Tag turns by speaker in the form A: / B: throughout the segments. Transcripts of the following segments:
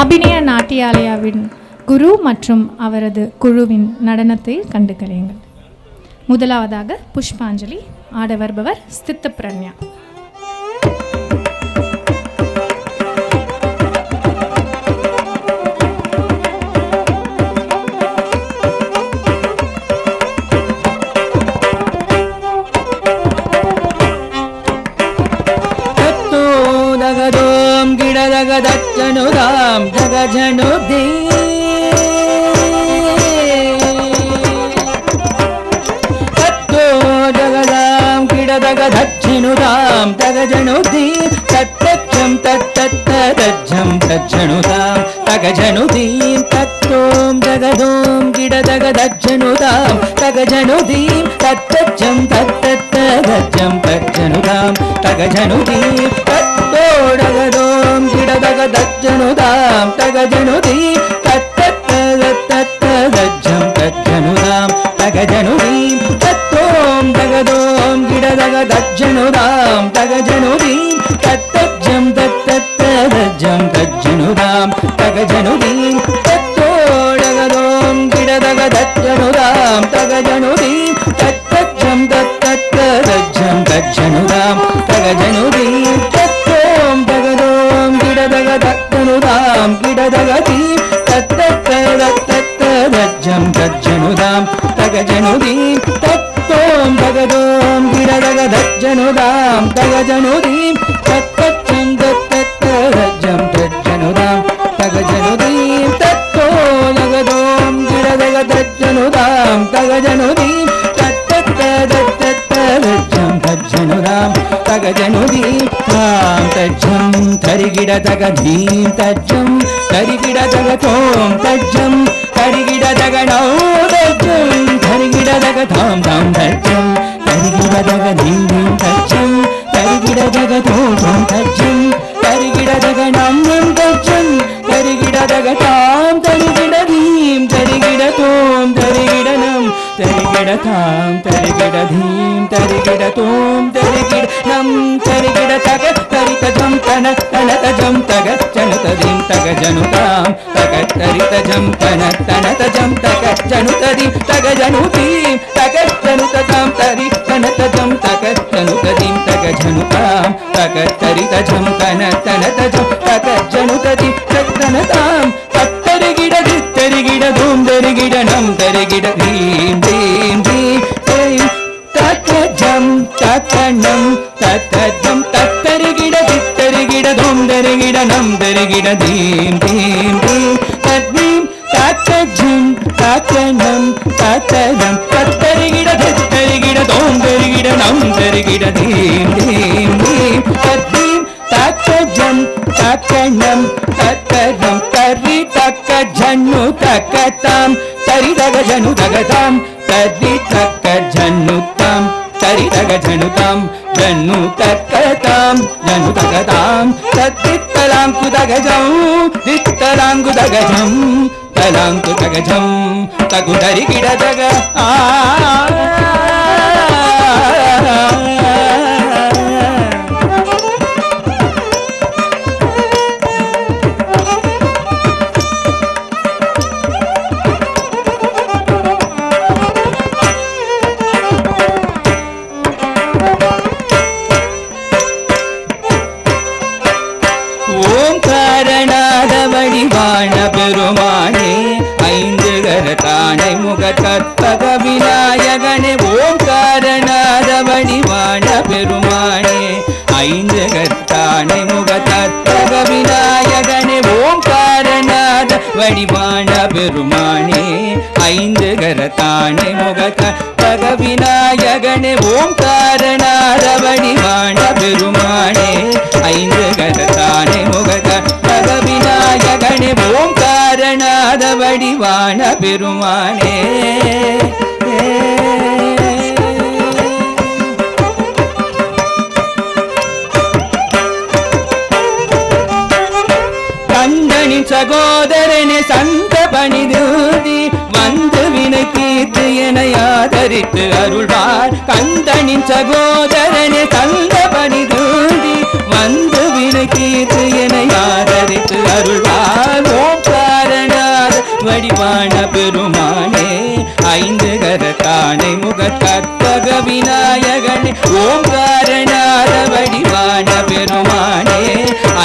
A: அபிநய நாட்டியாலயாவின் குரு மற்றும் அவரது குழுவின் நடனத்தை கண்டு கலையுங்கள். முதலாவதாக புஷ்பாஞ்சலி ஆட வருபவர் ஸ்தித்த பிரண்யா.
B: जगदच्चनुदां जगजनुदी तत्तो जगदां किडदगदच्चिनुदां तगजनुदी तत्तज्जं तत्तत्तदज्जं तज्जनुदां तगजनुदीं तत्तों जगदों किडदगदज्जनुदां तगजनुदीं तत्तज्जं तत्तत्तदज्जं तज्जनुदां तगजनुदीं तत्तो जगदों किडदगदज्जनुदां तगजनुदीं तत्तत्तदज्जं तज्जनुदां तगजनुदीं तत्तों जगदों किडदगदज्जनुदां तगजनुदीं तत्तज्जं तत्तत्तदज्जं तज्जनुदां तगजनुदीं तत्तो जगदों किडदगदज्जनुदां तगजनुदीं तत्तज्जं तत्तत्तदज्जं तज्जनुदां तगजनुदीं तत्तों जगदों किडदगदज्जनुदां किडदगदीं तत्तत्तदज्जं तज्जनुदां तगजनुदीं तत्तों जगदों किडदगदज्जनुदां तगजनुदीं तत्तज्जं तत्तत्तदज्जं तज्जनुदां तगजनुदीं तत्तो जगदों किडदगदज्जनुदां तगजनुदीं तत्तत्तदज्जं तज्जनुदां तगजनुदीं तां तज्जं तरिगिडदगधीं तज्जं तरिगिडदगतों तज्जं तरिगिडदगनौ तज्जं तरिगिडदगतां तां तज्जं तरिगिडदगधीं तज्जं तरिगिडदगतों तज्जं तरिगिडदगनं तज्जं तरिगिडदगतां तरिगिडदीं तरिगिडतों तरिगिडनं तरिगिडतां तरिगिडधीं तरिगिडतों तरिगिडनं तरिगिडतग तरितजं तन तनतजं तग जनुतदीं तग जनुतां तग तरितजं तन तनतजं तग जनुतदीं तग जनुतीं तग जनुततां तरि तनतजं तग जनुतदीं तग जनुतां तग तरितजं तन तनतजं तग जनुतदीं तग तनतां तत्तरिगिडदि तरिगिडधूं तरिगिडनं तरिगिडधीं धीं धीं धीं तत्तजं तत्तनं तत्तजं तत्तरिगिडदि तरिगिडधूं तरिगिडनं तरिगिडधीं धीं धीं तद्वीं तत्तजं तत्तनं तत्तजं तत्तरिगिडदि तरिगिडधूं तरिगिडनं तरिगिडधीं धीं धीं तद्वीं तत्तजं तत्तनं तत्तजं तरि तक्कजनु तक्कतां तरि तगजनु तगतां तरि तक्कजनुतां तरि तगजनुतां जनु तक्कतां जनु तगतां तत्तित्तलां कुतगजं तित्तलां कुतगजं तलां कुतगजं तगु तरिगिडदग பெருமானே ஐந்து கரத்தானை முகத்தற்பக விநாயகனே பெருமானே ஐந்து கர்த்தானை முகத்தக விநாயகனே ஓம்காரநாத வடிவான பெருமானே ஐந்து கரத்தானை முகத்தக விநாயகனே ஓம்காரநாத வடிவான பெருமானே ஐந்து கரத்தானை முகத்தக விநாயகனே ஓம்காரநாத வடிவான பெருமானே கந்தனின் சகோதரனே சந்த பணிதூதி வந்து வினை தீர்த்து என ஆதரித்து அருள்வார் கந்தனின் சகோதரனே சந்த பணிதூதி வந்து வினை தீர்த்து என ஆதரித்து அருள்வார் ஓம்காரநாத வடிவான பெருமானே ஐந்து கரத்தானை முகத்தக விநாயகனே ஓம்காரநாத வடிவான பெருமானே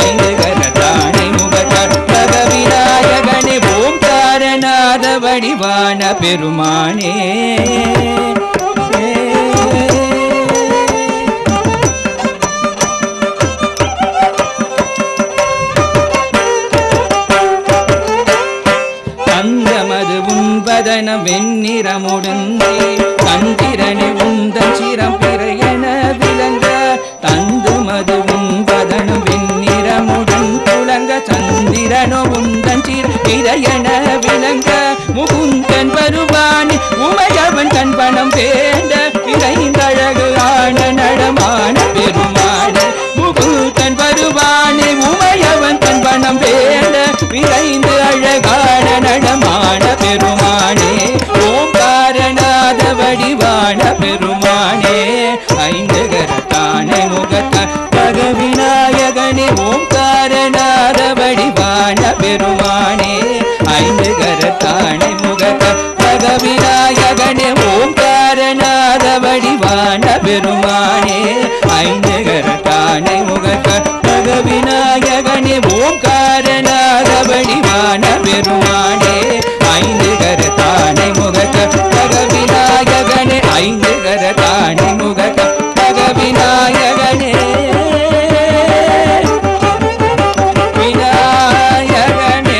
B: ஐந்து கரத்தானை முகத்தக விநாயகனே ஓம்காரநாத வடிவான பெருமானே கந்தமது உண்பதன வெண்ணிறமுடுந்தி கந்திரனை உந்தன் சிரம் பிறையென விளங்க தந்துமது உண்பதன வெண்ணிறமுடன் துளங்க சந்திரனோ உந்தன் சிரம் பிறையென விளங்க முகுந்தன் வருவானி உமையவன் தன் பணம் வேண்ட இறைந்தழகு ஆன நடமான பெருமானே முகுந்தன் வருவானி உமையவன் தன் பணம் வேண்ட விரைந்து அழகான நடமான பெருமானே ஓம்காரநாத வடிவான பெருமானே ஐந்து கரத்தானை முகத்தக விநாயகனே ஓம்காரநாத வடிவான பெருமானே ஐந்து கரத்தானை முகத்தக விநாயகனே ஓம்காரநாத வடிவான பெருமானே ஐந்து கரத்தானை முகத்தக விநாயகனே ஓம்காரநாத வடிவான பெருமானே ஐந்து கரத்தானை முகத்தக விநாயகனே ஐந்து கரத்தானை முகத்தக விநாயகனே விநாயகனே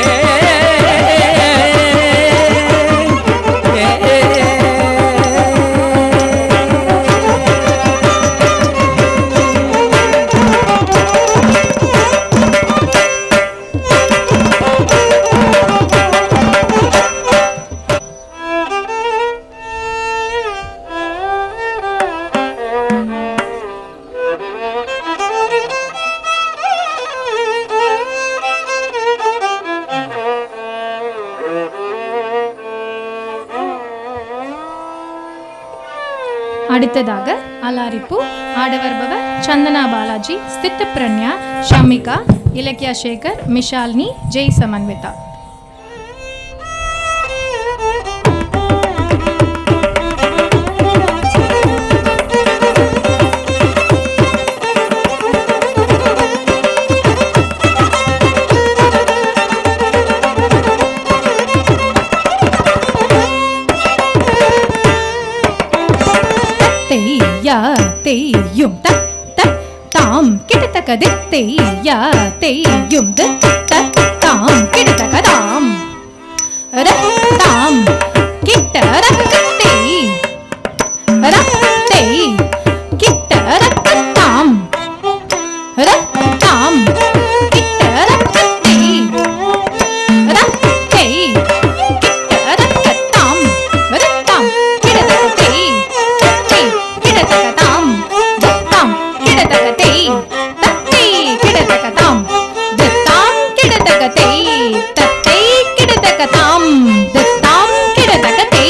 A: அடுத்ததாக அலாரிப்பு ஆடவர்பவர் சந்தனா பாலாஜி ஸ்தித்த பிரண்யா ஷமிகா இலக்கியா சேகர் மிஷாலினி ஜெய் சமன்விதா தெய்யும் தாம் கிட்டத்தக்க தெய்யா தெய்யும் தாம் கிட்டத்தக்க தாம் தாம் கிட்ட ரக்கத்தை ரத்தை கிட்ட ரக்கத்தாம் ரத்தாம் கிட்ட ரக்கத்தை ரத்தை கிட்ட ரக்கத்தாம் ரத்தாம் கிட்டத்தக்கத்தை கிடத்தக்கதாம் தத்தாம் கிடத்தக்கதை தத்தை கிடத்தக்கதாம் தத்தாம் கிடத்தக்கதை தத்தை கிடத்தக்கதாம் தத்தாம் கிடத்தக்கதை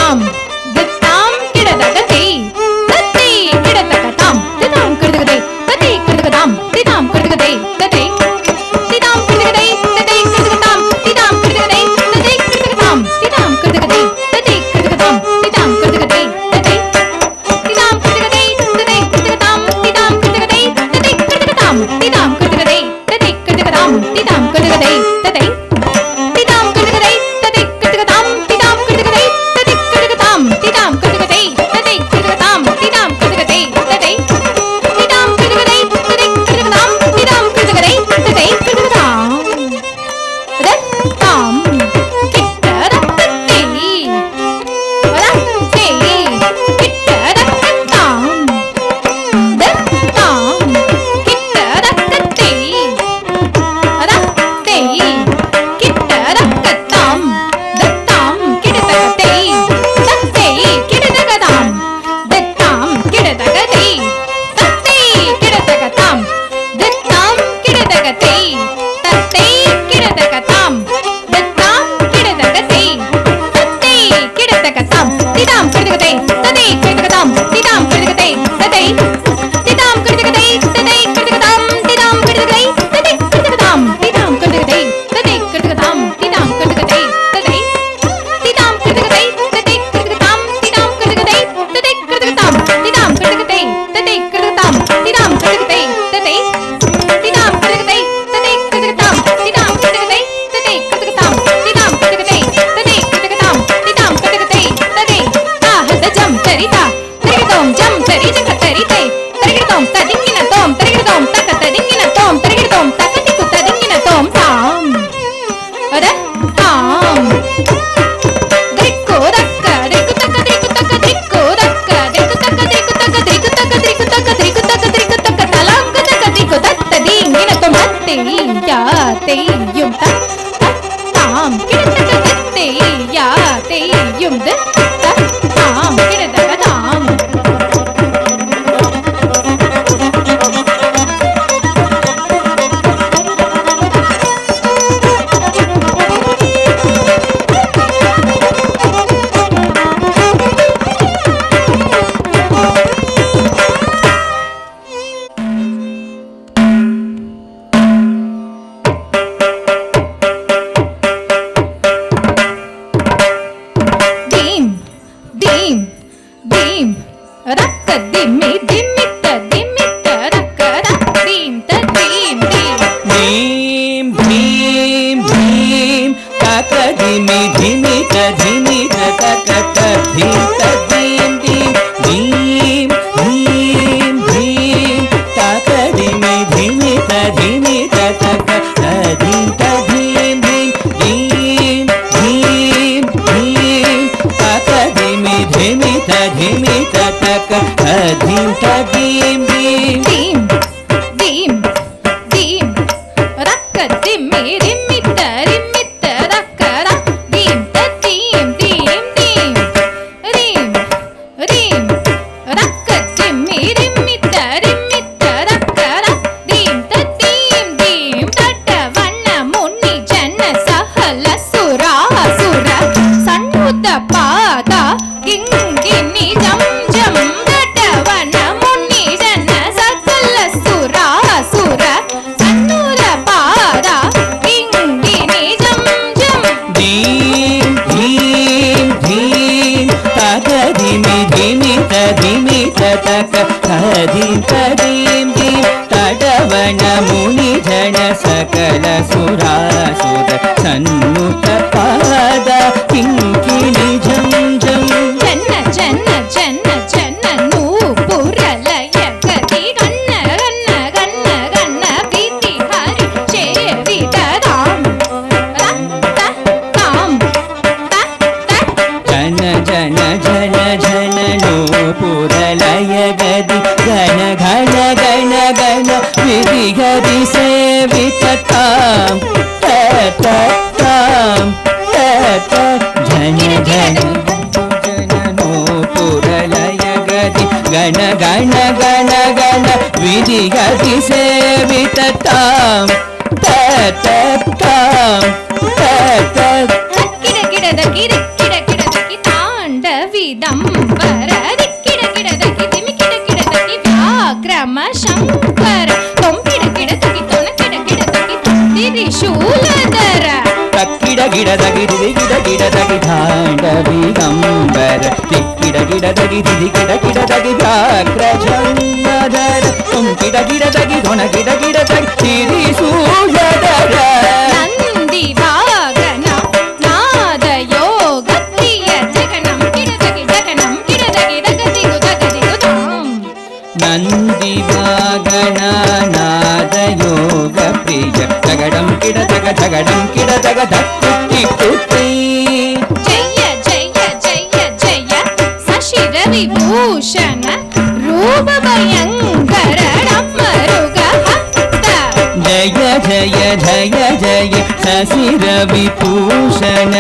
A: தாம் தித்தாம் கிடதகதை தத்தை கிடதகதாம் திதாம் கிடதகதை தத்தை கிடதகதாம் திதாம் கிடதகதை தத்தை திதாம் கிடதகதை தத்தை கிடதகதாம் திதாம் கிடதகதை தத்தை கிடதகதாம் திதாம் கிடதகதை தத்தை கிடதகதாம் திதாம் கிடதகதை தத்தை திதாம் கிடதகதை தத்தை கிடதகதாம் திதாம் கிடதகதை தத்தை கிடதகதாம் திதாம் கிடதகதை தத்தை கிடதகதாம் திதாம் கிடதகதை தத்தை திதாம் கிடதகதை தத்தை கிடதகதாம் திதாம் கிடதகதை தத்தை கிடதகதாம் திதாம் கிடதகதை தத்தை கிடதகதாம் திதாம் கிடதகதை தத்தை திதாம் கிடதகதை தத்தை கிடதகதாம் திதாம் கிடதகதை தத்தை கிடதகதாம் ரத்தாம் கிட்ட ரத்தத்தை ரத்தத்தை கிட்ட ரத்தத்தாம் ரத்தாம் கிட்ட ரத்தத்தை ரத்தத்தை கிட்ட ரத்தத்தாம் தத்தாம் கிடதகதை தத்தை கிடதகதாம் தத்தாம் கிடதகதை தத்தை கிடதகதாம் தத்தாம் கிடதகதை தத்தை கிடதகதாம் தத்தாம் கிடதகதை தத்தை கிடதகதாம் திதாம் கிடதகதை தத்தை கிடதகதாம் திதாம் கிடதகதை தத்தை திதாம் கிடதகதை தத்தை கிடதகதாம் திதாம் கிடதகதை தத்தை கிடதகதாம் திதாம் கிடதகதை தத்தை கிடதகதாம் திதாம் கிடதகதை தத்தை திதாம் கிடதகதை தத்தை கிடதகதாம் திதாம் கிடதகதை தத்தை கிடதகதாம் திதாம் கிடதகதை தத்தை கிடதகதாம் திதாம் கிடதகதை தத்தை திதாம் கிடதகதை தத்தை கிடதகதாம் திதாம் கிடதகதை தத்தை கிடதகதாம் திதாம் கிடதகதை தத்தை கிடதகதாம் திதாம் கிடதகதை தத்தை தாஹதஜம் தரிதா தரிகிடதோம் ஜம் தரிஜக தரிதை தரிகிடதோம் ததிங்கின தோம் தரிகிடதோம் தக ததிங்கின தோம் தரிகிடதோம் தகதிகு ததிங்கின தோம் தாம் அட தாம் திக்கு தக்க திக்கு தக்க திக்கு தக்க திக்கு தக்க திக்கு தக்க திக்கு தக்க திக்கு தக்க திக்கு தக்க திக்கு தக்க திக்கு தக்க தலாங்கு தக்க திக்கு தத்த தீங்கின தோம் தத்தை யா தேயும் தாம் கிடதக தத்தை யா தேயும் தாம் கிடதக தாம் தீம் தீம் தீம் ரக்க திம்மி திம்மித்த திம்மித்த ரக்க தீம் தீம் தீம்
B: धीम धीम धीम तक धिमि धिमि धिमि तक धीम धीम धीम धीम धीम तक धिमि धिमि धिमि तक धीम धीम धीम धीम धीम तक धिमि धिमि धिमि तक धीम धीम धीम
A: தீம் தீம் தீம் ரக்க திம்மி ரிம்மித்த ரிம்மித்த ரக்க தீம் தீம் தீம் தீம் ரீம் ரீம் ரக்க திம்மி ரிம்மித்த ரிம்மித்த ரக்க தீம் தீம் தீம் தட்ட வண்ண முன்னி ஜன்ன சஹல சுரா சுர சண்முத பாதா கிங்கினி ஜம் ஜம் தட்ட வண்ண முன்னி ஜன்ன சகல சுரா சுர சண்முத பாதா கிங்கினி ஜம் ஜம்
B: धीम धीम धीम तक धिमि धिमि धिमि तक धीम धीम धीम तडवण मुनि जन सकल सुरासुर सन्मुख पाद किङ्किणि झं झं
A: ஜன்ன ஜன்ன ஜன்ன ஜன்ன நூபுரலய கதி கண்ண கண்ண கண்ண கண்ண பிரீத்தி ஹரி சேவிததாம் ரத்த தாம்
B: जन जन जन जन नूपुरलय गदि गण घन गण गण विधि गदि सेविततां ततां जन जन जन नूपुरलय गदि गण गण गण गण विधि गदि सेविततां ततां
A: கிட கிடத கிட கிட கிடத கி தாண்டவ ದಿಗಂಬರ ದಿಕ್ಕಿಡ ಗಿಡದಗಿ ದಿಮಿಕಿಡ ಗಿಡದಗಿ ವ್ಯಾಘ್ರಮ ಶಂಕರ ತೊಂಬಿಡ ಗಿಡದಗಿ ತೊಣಕಿಡ ಗಿಡದಗಿ ತಿರಿಶೂಲಧರ
B: ತಕ್ಕಿಡ ಗಿಡದಗಿ ದಿಗಿಡ ಗಿಡದಗಿ ದಾಂಡವಿಗಂಬರ ತಿಕ್ಕಿಡ ಗಿಡದಗಿ ದಿಗಿಡ ಗಿಡದಗಿ ವ್ಯಾಘ್ರಜಂಗಧರ ತೊಂಕಿಡ ಗಿಡದಗಿ ತೊಣಕಿಡ ಗಿಡದಗಿ ತಿರಿಶೂಲಧರ
A: ನಂದಿ ವಾಗನ ನಾದ ಯೋಗ ಪ್ರಿಯ ಜಗನಂ ಗಿಡದಗಿ ದಗದಿಗು ತಾಂ
B: ನಂದಿ ವಾಗನ ನಾದ ಯೋಗ ಪ್ರಿಯ ಜಗಡಂ ಕಿಡದಗ ದಕ್ಕುತ್ತಿ ಕುತ್ತಿ
A: ಜಯ ಜಯ ಜಯ ಜಯ ಸಶಿರ ವಿಭೂಷಣ ರೂಪ ಭಯಂಕರ ಮರುಗ ಹಸ್ತ
B: ಜಯ ಜಯ ಜಯ ಜಯ ಸಸಿರ ವಿಭೂಷಣ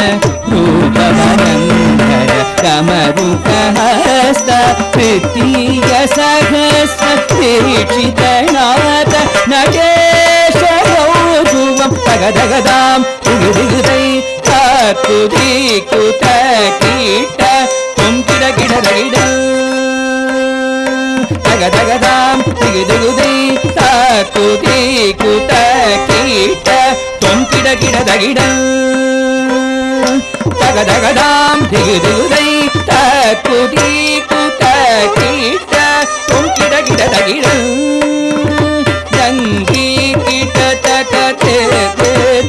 B: ರೂಪ ಭಯಂಕರ ಕಮರುಕ ಹಸ್ತ ತೃತೀಯ ಸಹಸ್ರ ದೀಕ್ಷಿತನಾಥ ನಟೇಶ ಗೌಸುವಂ ತಗದಗದಾಂ ದಿಗುದಿಗುದೈ ತಾಕುದಿ ಕುತ ಕೀಟ ತುಂಕಿಡ ಗಿಡದಗಿಡ ತಗದಗದಾಂ ದಿಗುದಿಗುದೈ ತಾಕುದಿ ಕುತ ಕೀಟ ತುಂಕಿಡ ಗಿಡದಗಿಡ ತಗದಗದಾಂ ದಿಗುದಿಗುದೈ ತಾಕುದಿ ಕುತ ಕೀಟ ತುಂಕಿಡ ಗಿಡದಗಿಡ ಜಂಗಿ ಕೀಟ ತಕತೆ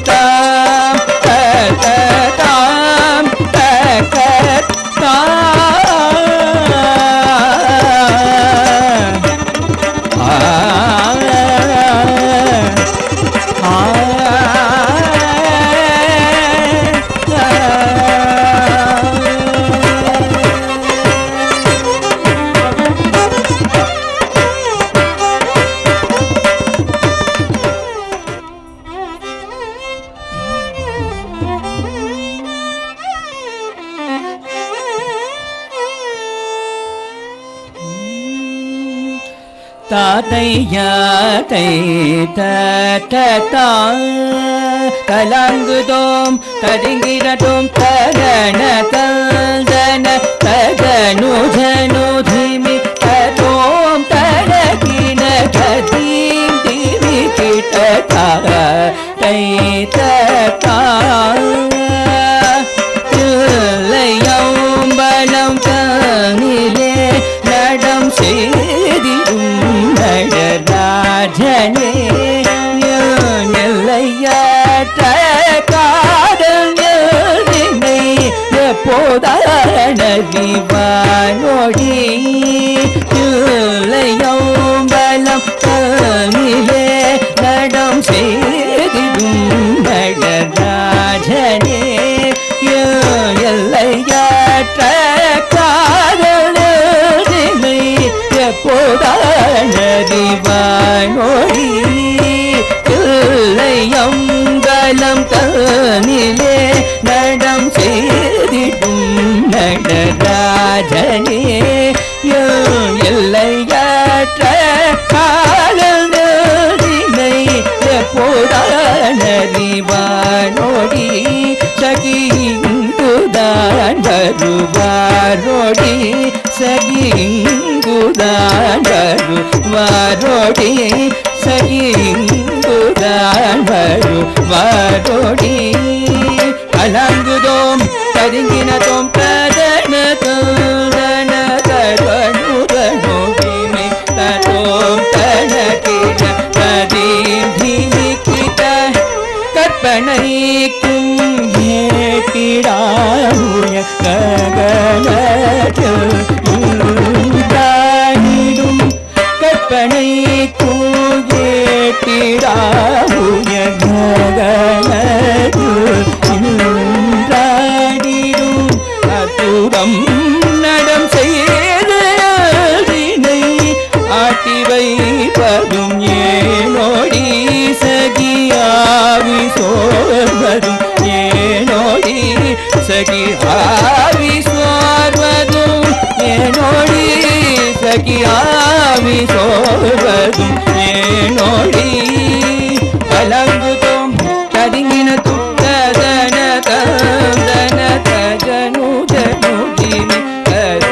B: ತಾಂ ತಕತಾಂ ತಕತಾಂ தாத்தையாத்தை தா கலங்குதோம் ததிங்கிரதோம் தரண தந்தன ததனு ஜனு திமி ததோம் தடகின கதீம் திமி கிட்ட தை தா தில்லையும் பலம் தனிலே நடம் செய்திடும் நடராஜனே நெல்லையாற்ற காதல் நினை எப்போதானறிவானோடி தில்லையும் பலம் தனிலே நடம் செய்திடும் நடராஜனே எல்லையாற்ற காதல் நினை எப்போதானறிவானோடி தில்லையம்பலம் தனிலே நடம் செய்திடும் நடராஜனே எல்லையாற்ற காதல் நினை எப்போதானறிவானோடி சகிங்குதான் வருவாரோடி சகிங்குதான் வருவாரோடி சகிங்குதான் வருவாரோடி கலங்குதோம் கருங்கினதோம் கதன தோதன கருணுதனோகிமை ததோம் தனகின கதீதிமிகித கற்பனைக்கும் ஏட்டிடாமுய ககனத்தில் உண்டாயிடும் கற்பனைக்கும் ஏட்டிடாமுய ககனத்தில் உண்டாயிடும் அத்துடம் நடம் செய்தனை ஆட்டி வைப்பதும் ஏனோடி சகியாவி சோர்வதும் ஏனோடி சகியாவி சோர்வதும் ஏனோடி சகியாவி சோர்வதும் ஏனோடி கலங்குதோம் கதிங்கின துக்கதன தந்தன தஜனு ஜனு திமி கத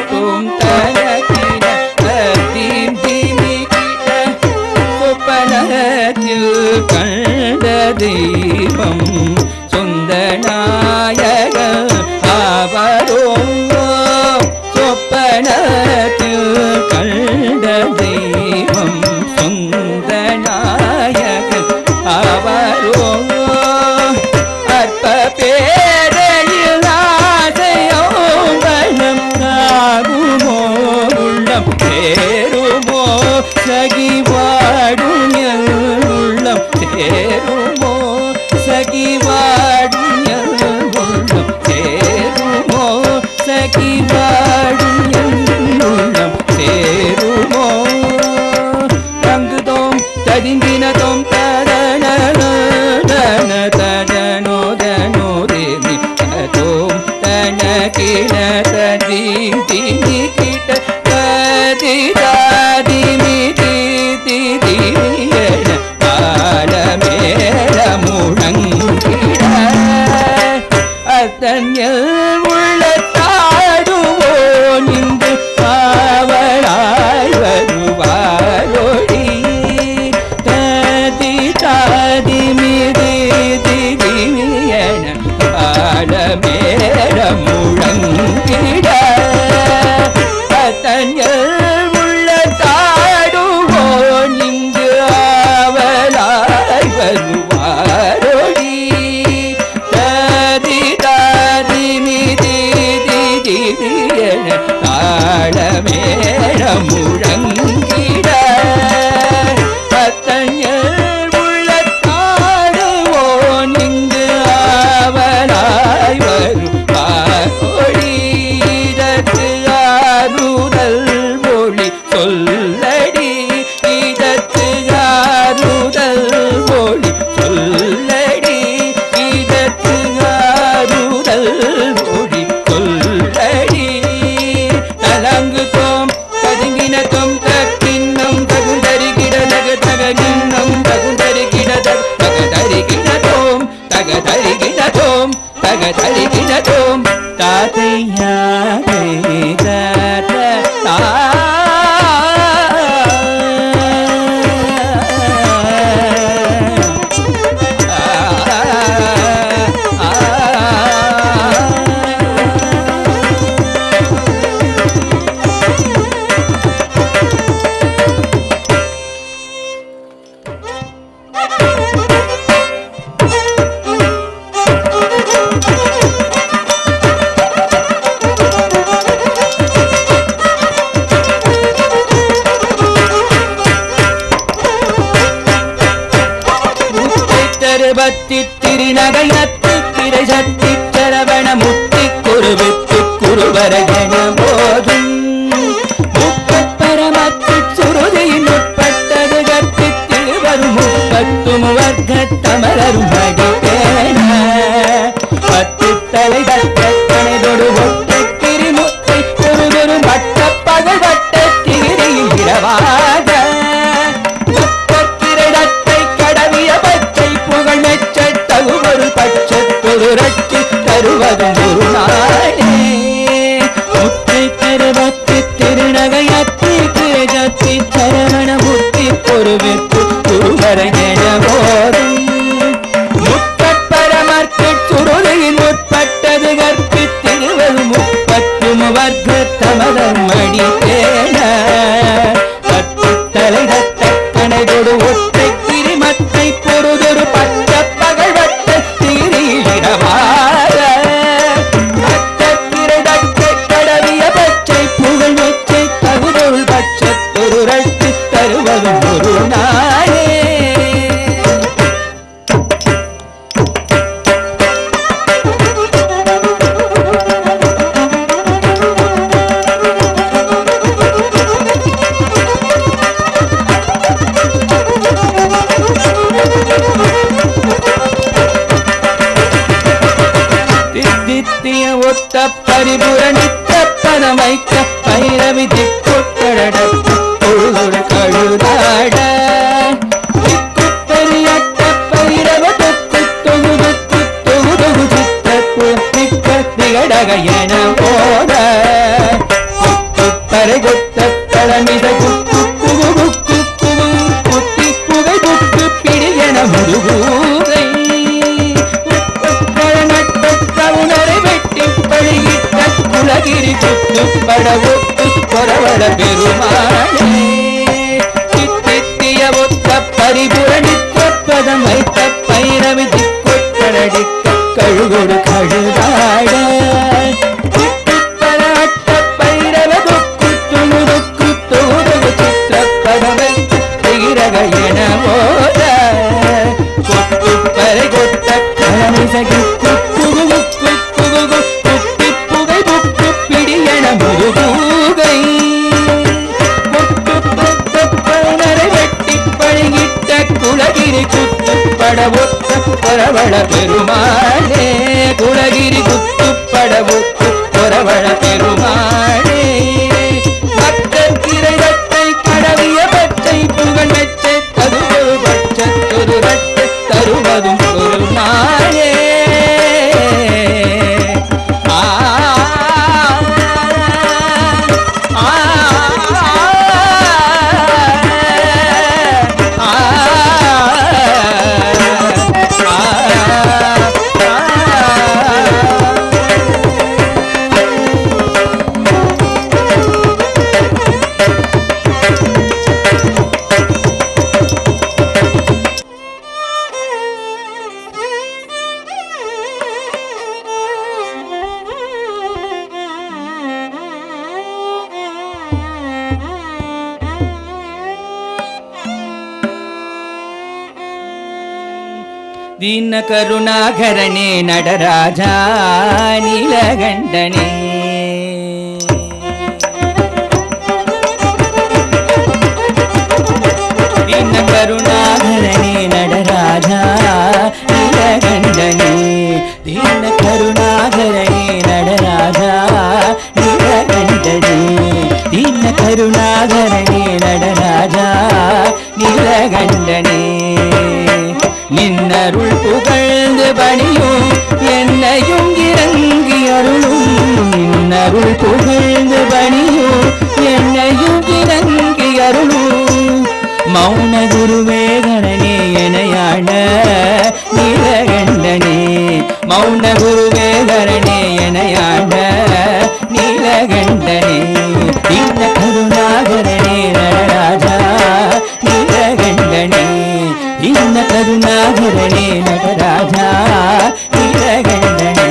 B: ததி திமி கிட ததி தாதி மிதி திதி என தாளமேள முழங்கிட அத்தன்யல் உள்ள தாடுவோன் இங்கு காவலாய் வருவாரொடி ததி தாதி மிதி திதி என தாளமேள முழங்கிட அத்தன்யல் உள்ள தாடுவோன் இங்கு ஆவலாய் வருவாரொடி ததி தாதி மிதி திதி என தாளமேள முழங்கிட அத்தன்யல் உள்ள தாடுவோன் இங்கு ஆவலாய் வருவாரொடி இதற்கு ஆறுதல் மொழி சொல்லடி இதற்கு ஆறுதல் மொழி சொல்லடி இதற்கு ஆறுதல் மொழி சொல்லடி தலங்கு தோம் ததுங்கினதும் தக்கின்னம் தகுந்தரிகிட தகதகின்னம் தகுந்தரிகிட தகதரிகினதோம் தகதரிகினதோம் தகதரிகினதோம் தாத்தையாரே தாத்த தா பத்தி திருநகையத்தி திரை சத்தி சரவண முத்தி குருவித்து குருவரகன போதும் முப்பரமத்து சுருதியின் உட்பட்டது கத்தி திருவரும் முப்பத்தும் வர்க்க தமரரும் மடிப்பேன பத்து தலை தட்ட கணைதொடு ஒட்டை திரிமுத்தை ஒரு வட்ட பகல் வட்ட திகிரியில் இரவாக ரட்சி தருவதும் ஒரு நாளே முத்தை தருவத்தி திருநகையத்தி திரைஜத்தி சரவண முத்தி பொறுவித்து குருவரகன போதும் முப்பரமர்க்கு சுருதியின் உட்பட்டது கற்பி திருவது முப்பத்தும் வர்க்க தமதம் மடித்தேன பத்து தலை தட்ட கணைதொடு ஒற்றை கிரிமத்தை பொறுதொரு பட்ட பகல் வட்ட திரியிடவார அட்டத்திரை தட்டை கடவிய பச்சை புகழ் வெச்சை தகுதொரு பட்சத்தொரு ரட்சி தருவதும் ஒரு நாளே தித்திய ஒத்த பரிபுரணித்த பதமைக்க பைரவி திக்குட்டட பொழுது கழுதாட திக்குப்பெரியட்ட பைரவ தொக்கு தொகுதுக்கு தொகுதொகு சித்த குழப்பிக்க திகடக என போத பறை கொத்த பழமித குக்கு குகு குக்கு குகு குத்தி புகை குக்கு பிடி என முருகூரை உலகிரி சுத்து படவொத்து பொறவட பெருமானே தித்திய ஒத்த பரிபுரணித்த பதம் வைத்த பைரவி திக்குட்டடிக்க கழுகொடு கழுதாட திக்குப்பராட்ட பைரவ தொக்கு துணுதுக்கு தொகுதகு சித்திர பதம் வைத்த திகிரக என போத கொத்து பறை கொத்த கலமிசகி குக்கு குகு முருகூகை வெட்டி பழகிட்ட குலகிரி குத்து படவொத்த பொறவள பெருமாளே குலகிரி குத்து படவொத்து பொறவள பெரு ದೀನ ಕರುಣಾಕರನೇ நடராஜ நீலகண்டனே ದೀನ ಕರುಣಾಕರನೇ நடராஜ நீலகண்டனே ದೀನ ಕರುಣಾಕರನೇ நடராஜ நீலகண்டனே ದೀನ ಕರುಣಾಕರನೇ நடராஜ நீலகண்டனே நின்னருள் புகழ்ந்து பணியும் என்னையும் இறங்கி அருளும் நின்னருள் புகழ்ந்து பணியும் என்னையும் இறங்கி அருளும் மௌன குருவே கணனே எனையாட நீலகண்டனே மௌன குருவே கரணே எனையாட நீலகண்டனே தீன கருணாகரனே நடராஜா நீலகண்டனே தீன கருணாகரனே நடராஜா நீலகண்டனே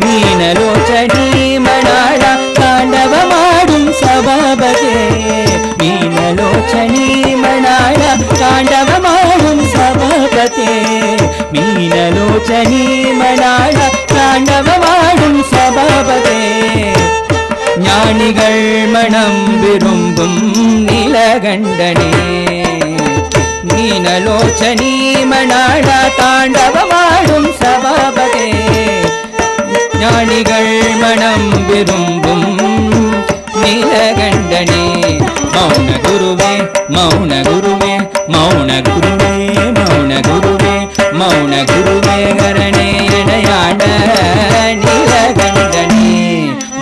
B: மீனலோச்சடி மணாள தாண்டவமாடும் சபாபதே மீனலோச்சடி மணாள தாண்டவமாடும் சபாபதே மீனலோச்சடி மணாள தாண்டவமாடும் சபாபதே ஞானிகள் மனம் விரும்பும் நீலகண்டனே மீனலோச்சனி மணாள தாண்டவமாடும் சபாபதே ஞானிகள் மனம் விரும்பும் நீலகண்டனே மௌன குருவே மௌன குருவே மௌன குருவே மௌன குருவே மௌன குருவே கரணே இணையாட நீலகண்டனே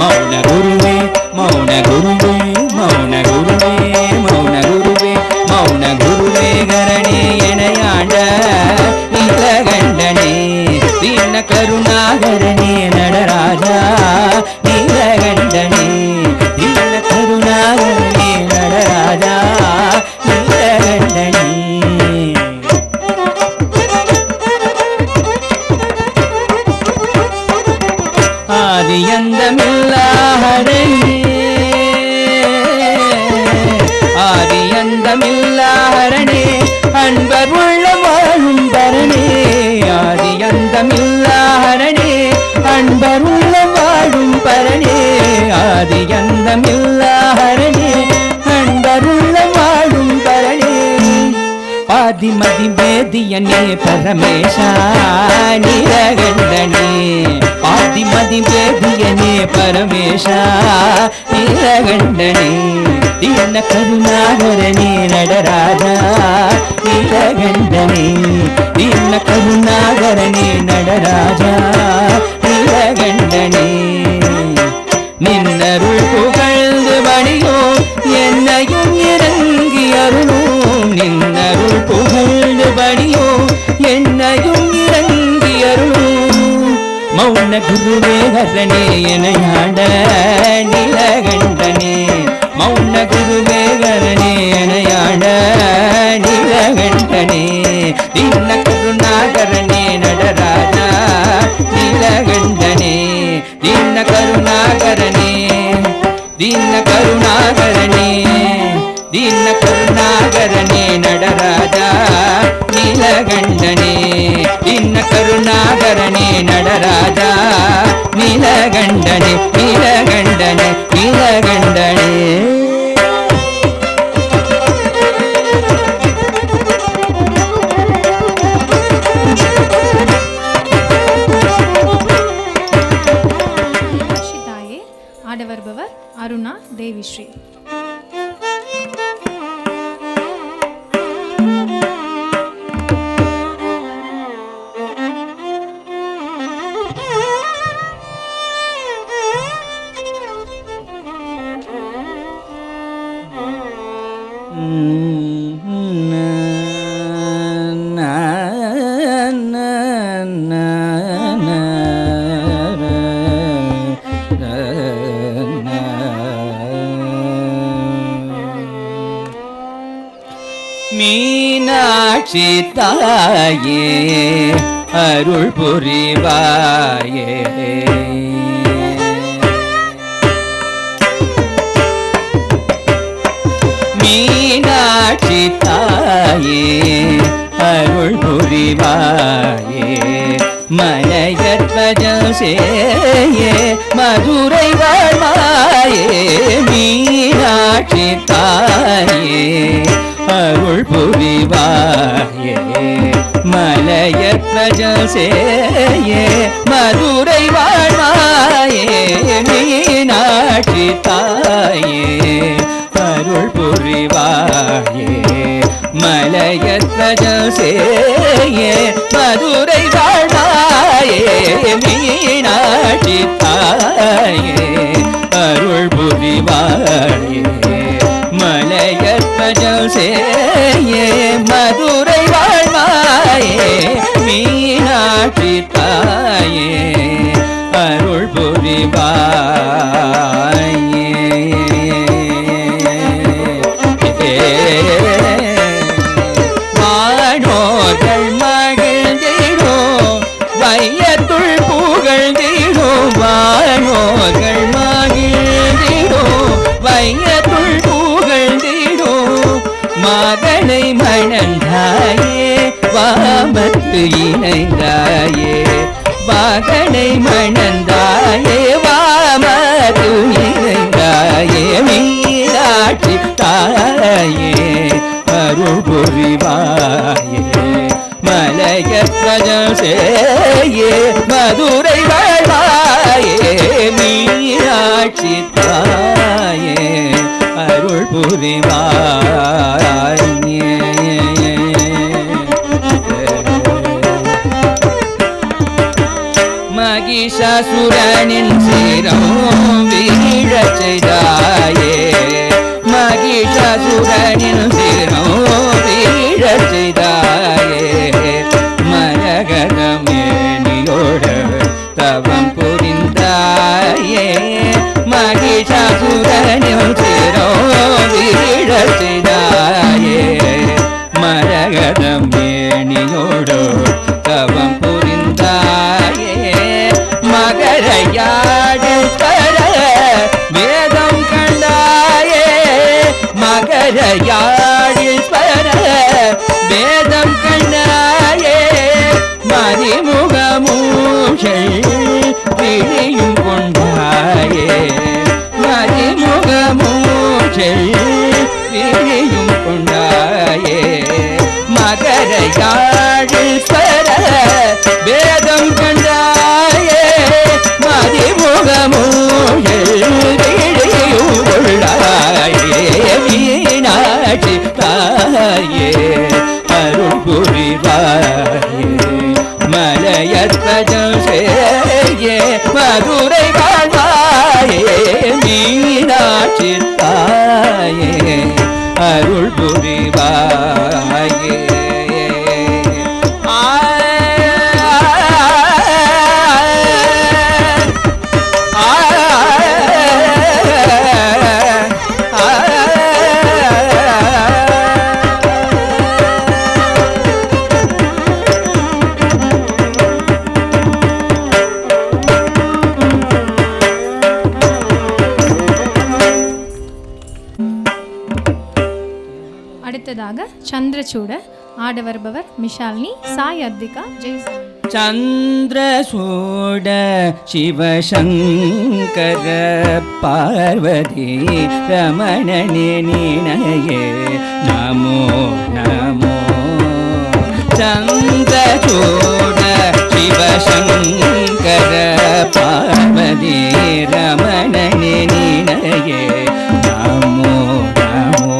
B: மௌன குருவே மௌன குருவே மௌன குருவே மௌன குருவே மௌன குருவே கரணே இணையாட நீலகண்டனே தீன கருணாகரனே நடராஜா நீலகண்டனே தீன கருணாகரனே நடராஜா நீலகண்டனே ஆதியந்தமில்லாஹரனே ஆதியந்தமில்லாஹரனே அன்பர் உள்ள வாழும் பரணே ஆதியந்தமில்லாஹரனே அன்பர் உள்ள வாழும் பரணே ஆதியந்தமில்லாஹரனே அன்பர் உள்ள வாழும் பரணே பாதிமதி வேதியனே பரமேஷா நீலகண்டனே பாதிமதி வேதியனே பரமேஷா நீலகண்டனே தீன கருணாகரனே நடராஜா நீலகண்டனே தீன கருணாகரனே நடராஜா நீலகண்டனே நின்னருள் புகழ்ந்து பணியோ என்னையும் இறங்கி அருளும் நின்னருள் புகழ்ந்து பணியோ என்னையும் இறங்கி அருளும் மௌன குருவே கரணே எனையாட நீலகண்டனே மௌன குருவே கரணே எனையாட நீலகண்டனே தீன கருணாகரனே நடராஜா நீலகண்டனே தீன கருணாகரனே தீன கருணாகரனே தீன கருணாகரனே நடராஜா நீலகண்டனே தீன கருணாகரனே நடராஜா நீலகண்டனே நீலகண்டனே நீலகண்டனே
A: தாயே ஆட வருபவர் அருணா தேவிஸ்ரீ.
B: மீனாட்சி தாயே அருள் புரிவாயே மீனாட்சி தாயே அருள் புரிவாயே மலையத்வஜம் சேயே மதுரை வாழ்வாயே மீனாட்சி தாயே அருள் புரிவாயே மலையத்வஜம் சேயே மதுரை வாழ்வாயே மீனாட்சி தாயே அருள் புரிவாயே மலையத்வஜம் சேயே மதுரை வாழ்வாயே மீனாட்சி தாயே அருள் புரிவாயே மலையத்வஜம் சேயே மதுரை வாழ்வாயே மீனாட்சி தாயே அருள் புரிவாயே வானோர்கள் மகிழ்ந்திடும் வையத்துள் புகழ்ந்திடும் வானோர்கள் மகிழ்ந்திடும் வையத்துள் புகழ்ந்திடும் மகனை மணந்தாயே வாமத்து இணைந்தாயே மகனை மணந்தாயே வாமத்து இணைந்தாயே மீனாட்சி தாயே அருள் புரிவாயே மலையத்வஜம் சேயே மதுரை வாழ்வாயே மீனாட்சி தாயே அருள் புரிவாயே மகிஷாசுரனின் சிரம் வீழச் செய்தாயே மகிஷாசுரனின் சிரம் வீழச் செய்தாயே மரகதமேனியோடு தவம் புரிந்தாயே மகிஷாசுரனின் சிரம் வீழச் செய்தாயே மரகதமேனியோடு தவம் புரிந்தாயே மகரையாடில் பர வேதம் கண்டாயே மகரையாடில் பர வேதம் கண்டாயே மதிமுகமூஷல் விழியும் கொண்டாயே மதிமுகமூஷல் விழியும் கொண்டாயே மகரையாடில் பர வேதம் கண்டாயே மதிமுகமூஷல் விழியும் கொண்டாயே மீனாட்சி தாயே அருள் புரிவாயே மலையத்வஜம் சேயே மதுரை வாழ்வாயே மீனாட்சி தாயே அருள் புரிவாயே
A: அடுத்ததாக சந்திரசூட ஆட வருபவர் மிஷாலினி சாய் அத்விகா ஜெய்
B: சந்திரசூட சிவசங்கர பார்வதி ரமணனே நினையே நமோ நமோ சந்திரசூட சிவசங்கர பார்வதி ரமணனே நினையே நமோ நமோ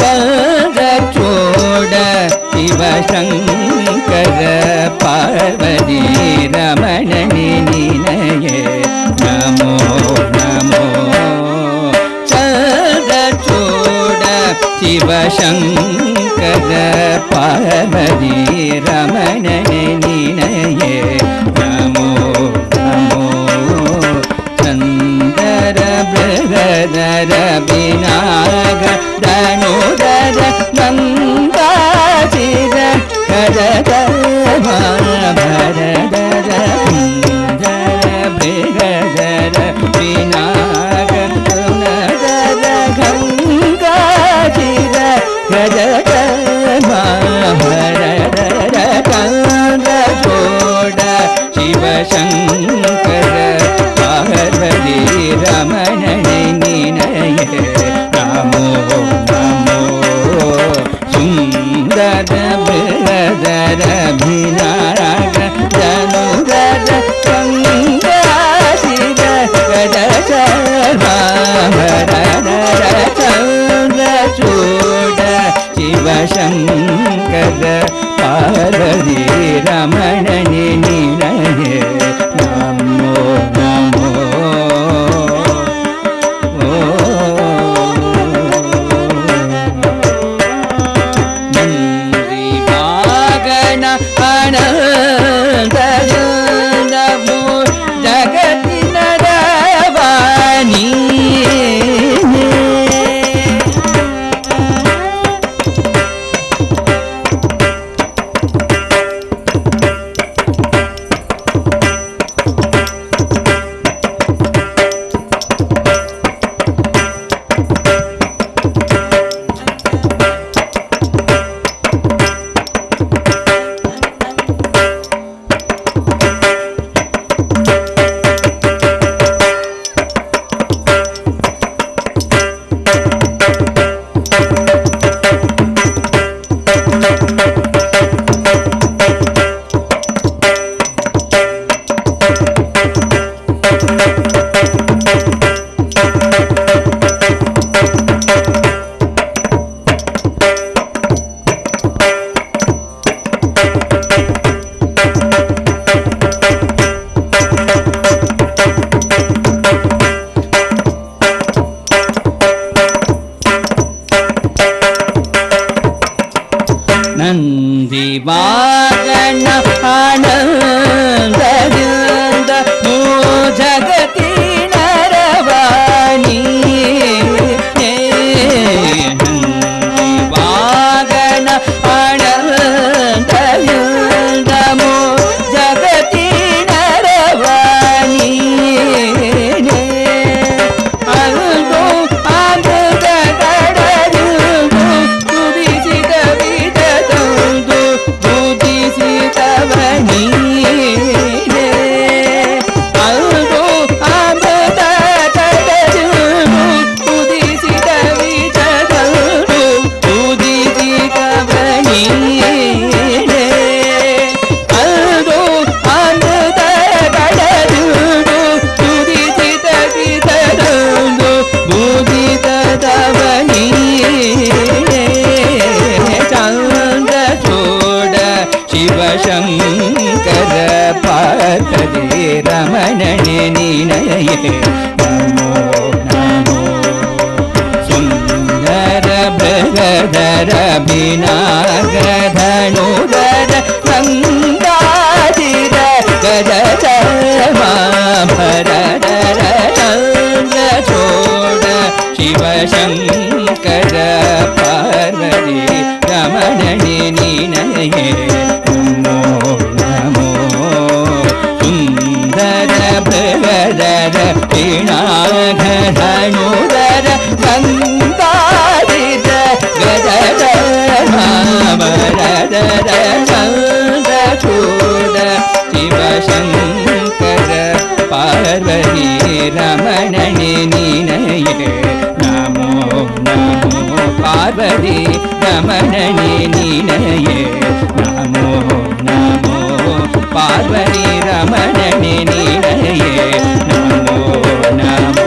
B: சந்திரசூட சிவசங்கர பார்வதி ரமணனே நினையே நமோ நமோ சந்திரசூட சிவசங்கர பார்வதி ரமணனே நினையே நமோ நமோ சந்தர பிரகதர விநாக தனுதர நந்தாசிர கஜத பரதர சுந்தர பிரகதர விநாக துனதர கங்கா ரமணனே நீனையே நமோ நமோ நந்தி வாகன ஆனந்த நமோ ஜகத்தின ரவாணி நந்தி வாகன ஆனந்த மோ ஜகத்தின ரவாணி நந்தி வாகன ஆனந்த மோ ஜகத்தின ரவாணி அல்தோ ஆனந்த கடரு துதிசித புதிசிதவனி அல்தோ ஆனந்த கடரு புதிசித விதரு புதிசிதவனி அல்தோ ஆனந்த கடரு புதிசித விதரு புதிதவனி சந்திரசூட சிவசங்கர பார்வதி ரமணனே நீனையே நமோ நமோ சுந்தர பிரகதர விநாகதனுதர கங்காதிர கஜ மாபரதர சந்திரசூட சிவசங்கர பார்வதி ரமணனே நீனையே நமோ நமோ சுந்தர பிரகதர விநாகதனுதர கங்காதிர கஜ மாபரதர சந்திரசூட சிவசங்கர பார்வதி ரமணனே நீனையே நமோ நமோ பார்வதி ரமணனே நீனையே நமோ நமோ பார்வதி ரமணனே நீனையே நமோ நமோ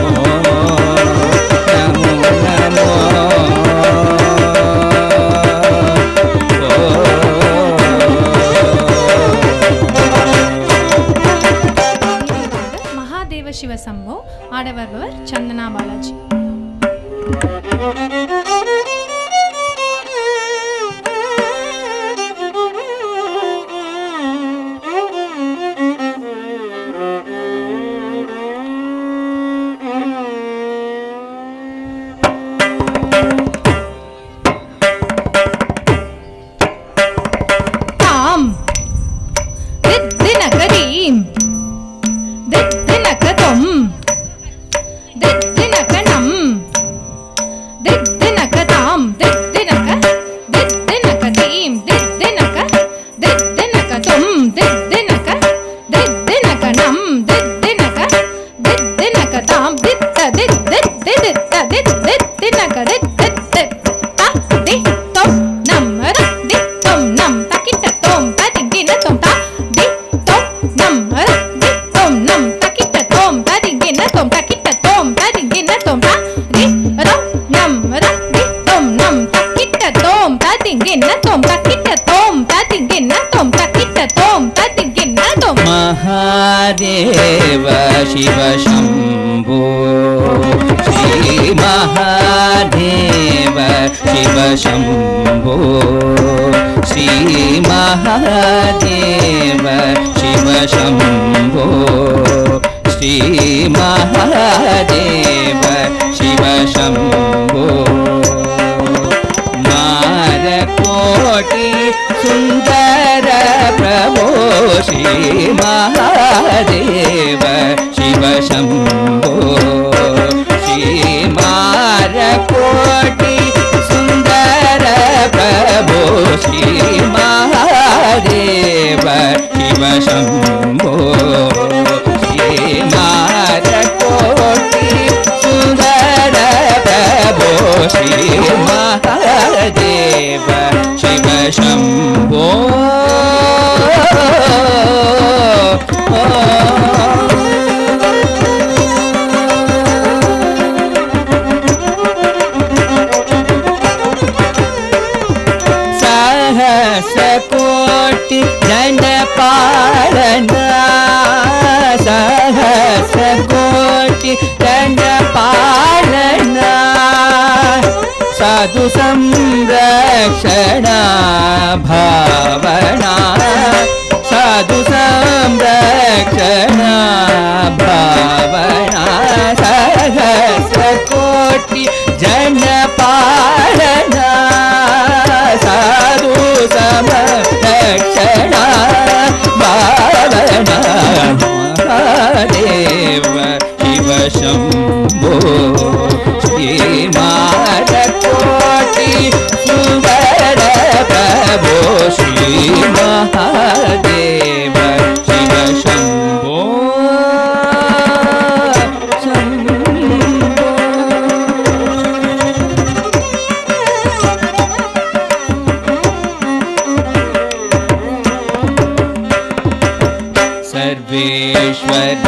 B: நமோ நமோ
A: மகாதேவ சிவ சம்போ ஆட வருபவர் சந்தனா பாலாஜி. தாம் தித்தினகரீம் தித்தினகதம் தித்தினகனம் தித்
B: शिव शम्भो श्री महादेव शिव शम्भो श्री महादेव शिव शम्भो श्री महादेव शिव शम्भो मारकोटि सुन्दर प्रभो श्री महादेव शिव शम्भो श्री मारकोटि सुन्दर प्रभो श्री महादेव शिव शम्भो श्री मारकोटि सुन्दर प्रभो श्री महादेव शिव शम्भो सहस्रकोटि दण्डपालना सहस्रकोटि दण्डपालना साधु संरक्षणा भावना साधु संरक्षणा भावना सहस्रकोटि जनपालना साधु संरक्षणा भावना महादेव शिव शम्भो श्री मारकोटि सुन्दर प्रभो श्री महादेव शिव शम्भो सर्वेश्वर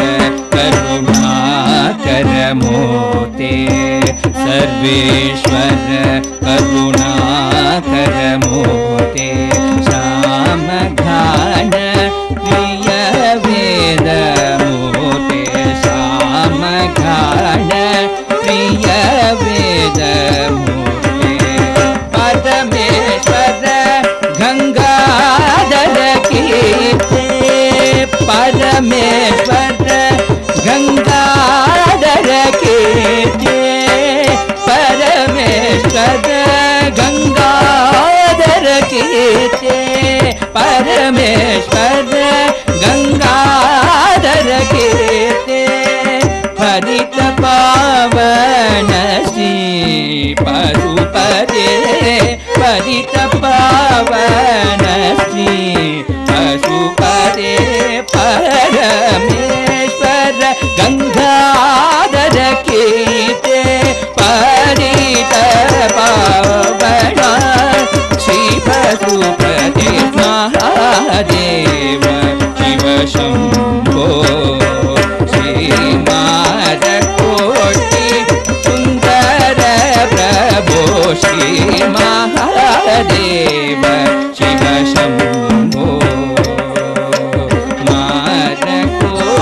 B: करुणाकर मोते सर्वेश्वर करुणाकर मोते श्यामघान प्रिय वेद मोते श्यामघान प्रिय वेद मोते परमेश्वर गंगाधर कीर्ते परमेश्वर गंगाधर कीर्ते परमेश्वर गंगाधर कीर्ते परमेश्वर गंगाधर कीर्ते हरित पावन श्री पशुपते हरित पावन श्री पशुपते परमेश्वर गंगाधर कीर्ते परित पावन श्री पशुपते महादेव शिव शम्भो श्री मारकोटि सुन्दर प्रभो श्री महादेव शिव शम्भो मारकोटि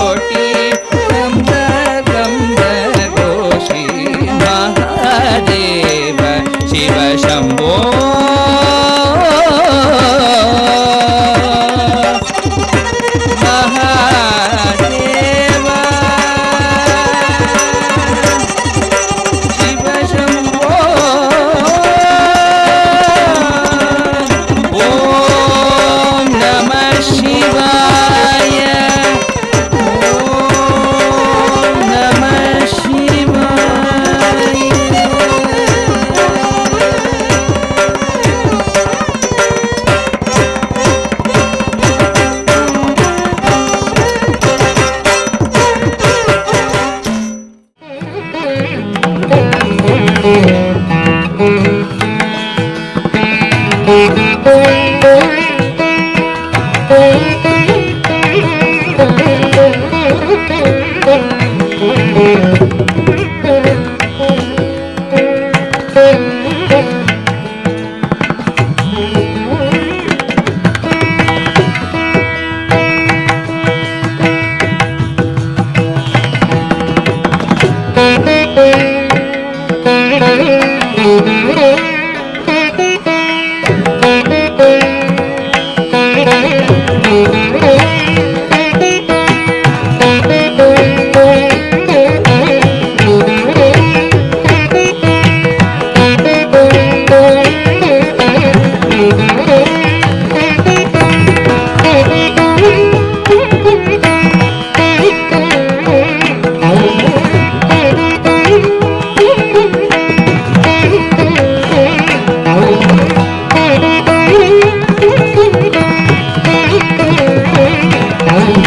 C: Thank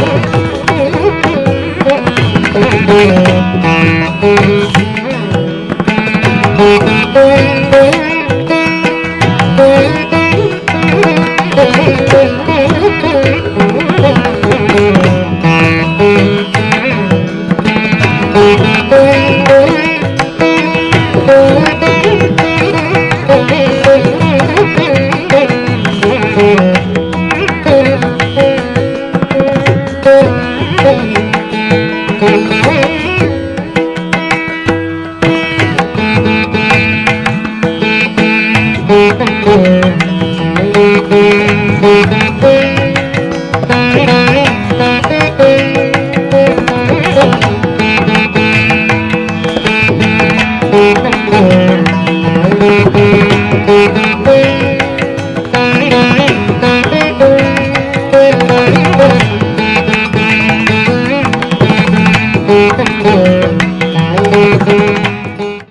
C: you.